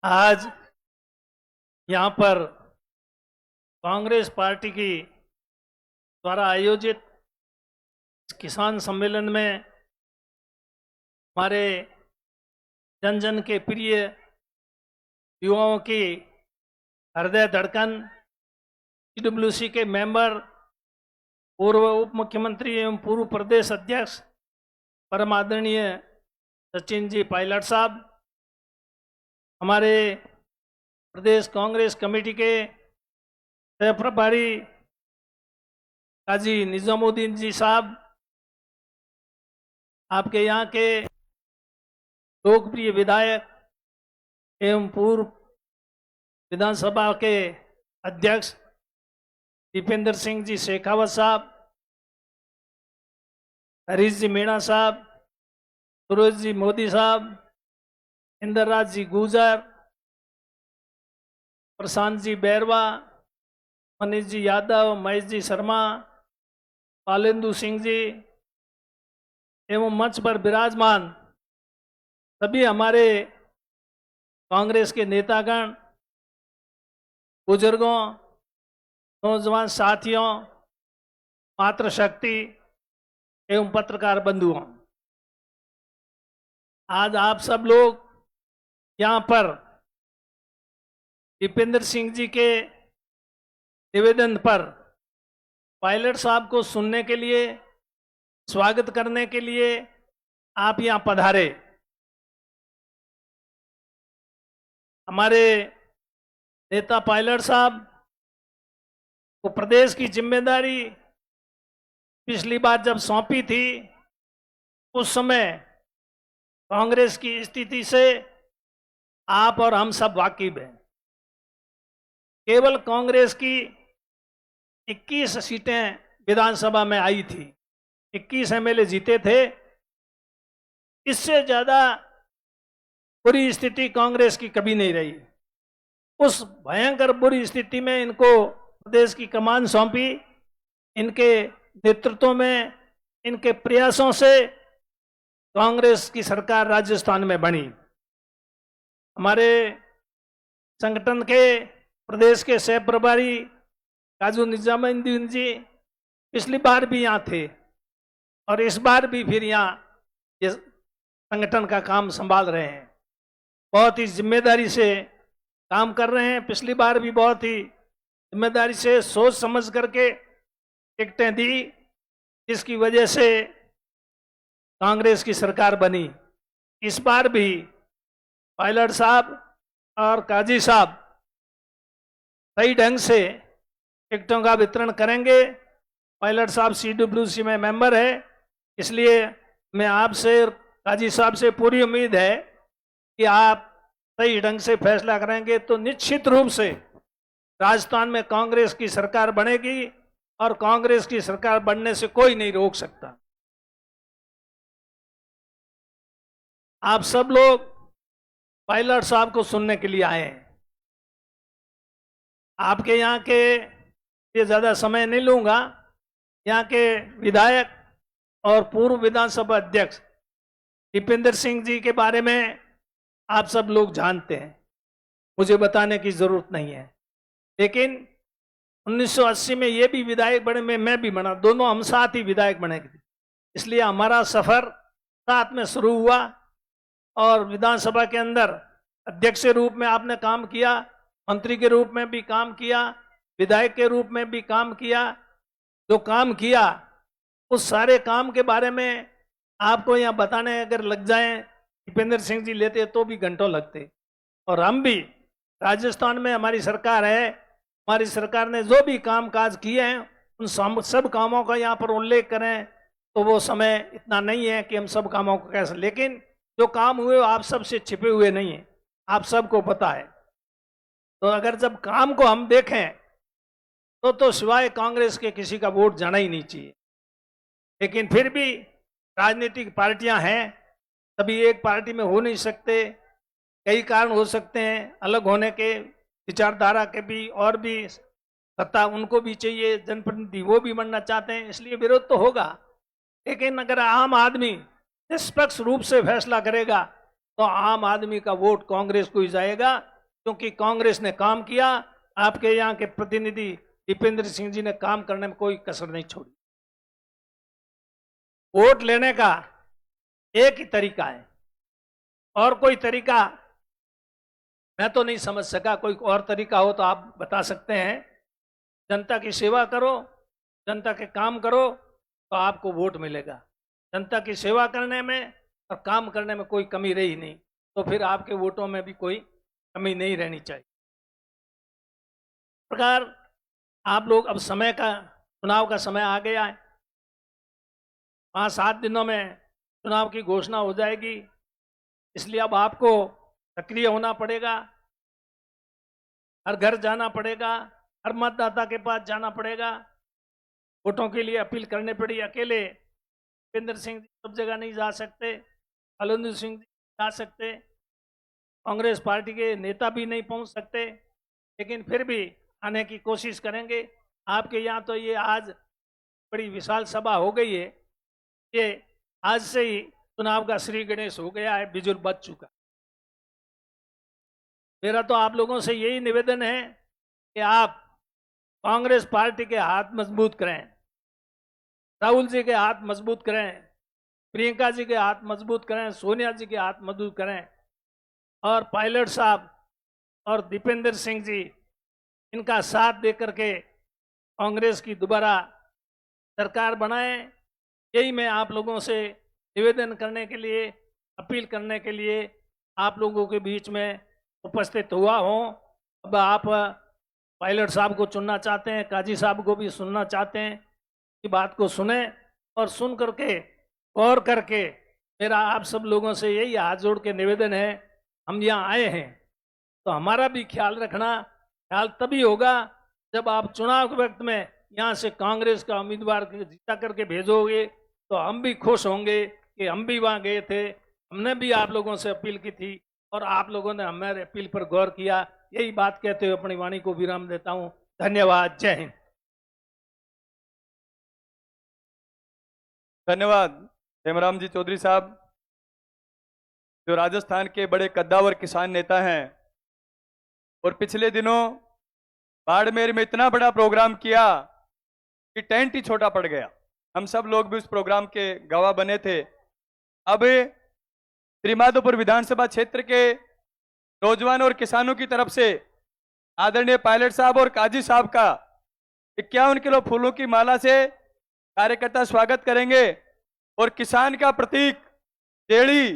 आज यहाँ पर कांग्रेस पार्टी की द्वारा आयोजित किसान सम्मेलन में हमारे जन जन के प्रिय युवाओं की हृदय धड़कन पीडब्ल्यूसी के मेंबर, पूर्व उप मुख्यमंत्री एवं पूर्व प्रदेश अध्यक्ष परम आदरणीय सचिन जी पायलट साहब, हमारे प्रदेश कांग्रेस कमेटी के सह प्रभारी काजी निजामुद्दीन जी साहब, आपके यहाँ के लोकप्रिय विधायक एवं पूर्व विधानसभा के अध्यक्ष दीपेंद्र सिंह जी शेखावत साहब, हरीश जी मीणा साहब, सूरज जी मोदी साहब, इंद्रराज जी गुजर, प्रशांत जी बैरवा, मनीष जी यादव, महेश जी शर्मा, पालेंदु सिंह जी एवं मंच पर विराजमान सभी हमारे कांग्रेस के नेतागण, बुजुर्गों, नौजवान साथियों, मातृशक्ति एवं पत्रकार बंधुओं, आज आप सब लोग यहाँ पर दीपेंद्र सिंह जी के निवेदन पर पायलट साहब को सुनने के लिए, स्वागत करने के लिए आप यहाँ पधारे। हमारे नेता पायलट साहब को प्रदेश की जिम्मेदारी पिछली बार जब सौंपी थी, उस समय कांग्रेस की स्थिति से आप और हम सब वाकिफ हैं। केवल कांग्रेस की 21 सीटें विधानसभा में आई थी, 21 एमएलए जीते थे। इससे ज्यादा बुरी स्थिति कांग्रेस की कभी नहीं रही। उस भयंकर बुरी स्थिति में इनको प्रदेश की कमान सौंपी। इनके नेतृत्व में, इनके प्रयासों से कांग्रेस की सरकार राजस्थान में बनी। हमारे संगठन के प्रदेश के सह प्रभारी काजी निजामुद्दीन जी पिछली बार भी यहाँ थे और इस बार भी फिर यहाँ ये संगठन का काम संभाल रहे हैं। बहुत ही जिम्मेदारी से काम कर रहे हैं। पिछली बार भी बहुत ही जिम्मेदारी से सोच समझ करके टिकटें दी, जिसकी वजह से कांग्रेस की सरकार बनी। इस बार भी पायलट साहब और काजी साहब सही ढंग से टिकटों का वितरण करेंगे। पायलट साहब सीडब्ल्यूसी में मेंबर है, इसलिए मैं आपसे, काजी साहब से पूरी उम्मीद है कि आप सही ढंग से फैसला करेंगे तो निश्चित रूप से राजस्थान में कांग्रेस की सरकार बनेगी और कांग्रेस की सरकार बनने से कोई नहीं रोक सकता। आप सब लोग पायलट साहब को सुनने के लिए आए हैं। आपके यहाँ के ये ज्यादा समय नहीं लूंगा। यहाँ के विधायक और पूर्व विधानसभा अध्यक्ष दीपेंद्र सिंह जी के बारे में आप सब लोग जानते हैं, मुझे बताने की जरूरत नहीं है। लेकिन 1980 में ये भी विधायक बने, मैं भी बना, दोनों हम साथ ही विधायक बने थे। इसलिए हमारा सफर साथ में शुरू हुआ और विधानसभा के अंदर अध्यक्ष के रूप में आपने काम किया, मंत्री के रूप में भी काम किया, विधायक के रूप में भी काम किया। जो काम किया उस सारे काम के बारे में आपको यहाँ बताने अगर लग जाएं, दीपेंद्र सिंह जी लेते तो भी घंटों लगते। और हम भी, राजस्थान में हमारी सरकार है, हमारी सरकार ने जो भी काम काज किए हैं उन सब कामों का यहाँ पर उल्लेख करें तो वो समय इतना नहीं है कि हम सब कामों को कैसे, लेकिन जो काम हुए आप सब से छिपे हुए नहीं है, आप सबको पता है। तो अगर जब काम को हम देखें तो सिवाय कांग्रेस के किसी का वोट जाना ही नहीं चाहिए। लेकिन फिर भी राजनीतिक पार्टियां हैं, सभी एक पार्टी में हो नहीं सकते, कई कारण हो सकते हैं अलग होने के, विचारधारा के भी, और भी सत्ता उनको भी चाहिए, जनप्रतिनिधि वो भी बनना चाहते हैं, इसलिए विरोध तो होगा। लेकिन अगर आम आदमी निष्पक्ष रूप से फैसला करेगा तो आम आदमी का वोट कांग्रेस को ही जाएगा, क्योंकि कांग्रेस ने काम किया। आपके यहाँ के प्रतिनिधि दीपेंद्र सिंह जी ने काम करने में कोई कसर नहीं छोड़ी। वोट लेने का एक ही तरीका है, और कोई तरीका मैं तो नहीं समझ सका। कोई और तरीका हो तो आप बता सकते हैं। जनता की सेवा करो, जनता के काम करो, तो आपको वोट मिलेगा। जनता की सेवा करने में और काम करने में कोई कमी रही नहीं, तो फिर आपके वोटों में भी कोई कमी नहीं रहनी चाहिए। इस प्रकार आप लोग, अब समय का, चुनाव का समय आ गया है। 5-7 दिनों में चुनाव की घोषणा हो जाएगी, इसलिए अब आपको सक्रिय होना पड़ेगा। हर घर जाना पड़ेगा, हर मतदाता के पास जाना पड़ेगा, वोटों के लिए अपील करनी पड़ी। अकेले दीपेंद्र सिंह जी सब जगह नहीं जा सकते, फलंदू सिंह जी जा सकते, कांग्रेस पार्टी के नेता भी नहीं पहुंच सकते, लेकिन फिर भी आने की कोशिश करेंगे। आपके यहाँ तो ये आज बड़ी विशाल सभा हो गई है, ये आज से ही चुनाव का श्री गणेश हो गया है, बिजुल बच चुका। मेरा तो आप लोगों से यही निवेदन है कि आप कांग्रेस पार्टी के हाथ मजबूत करें, राहुल जी के हाथ मजबूत करें, प्रियंका जी के हाथ मजबूत करें, सोनिया जी के हाथ मजबूत करें, और पायलट साहब और दीपेंद्र सिंह जी, इनका साथ दे करके कांग्रेस की दोबारा सरकार बनाएं। यही मैं आप लोगों से निवेदन करने के लिए, अपील करने के लिए आप लोगों के बीच में उपस्थित हुआ हूं। अब आप पायलट साहब को चुनना चाहते हैं, काजी साहब को भी सुनना चाहते हैं, की बात को सुने और सुन करके गौर करके मेरा आप सब लोगों से यही हाथ जोड़ के निवेदन है, हम यहाँ आए हैं तो हमारा भी ख्याल रखना। ख्याल तभी होगा जब आप चुनाव के वक्त में यहाँ से कांग्रेस का उम्मीदवार जीता करके भेजोगे, तो हम भी खुश होंगे कि हम भी वहाँ गए थे, हमने भी आप लोगों से अपील की थी और आप लोगों ने हमारे अपील पर गौर किया। यही बात कहते हुए अपनी वाणी को विराम देता हूँ। धन्यवाद। जय हिंद। धन्यवाद हेमराम जी चौधरी साहब, जो राजस्थान के बड़े कद्दावर किसान नेता हैं और पिछले दिनों बाड़मेर में इतना बड़ा प्रोग्राम किया कि टेंट ही छोटा पड़ गया। हम सब लोग भी उस प्रोग्राम के गवाह बने थे। अब श्रीमाधोपुर विधानसभा क्षेत्र के नौजवान और किसानों की तरफ से आदरणीय पायलट साहब और काजी साहब का 51 किलो फूलों की माला से कार्यकर्ता स्वागत करेंगे और किसान का प्रतीक टेढ़ी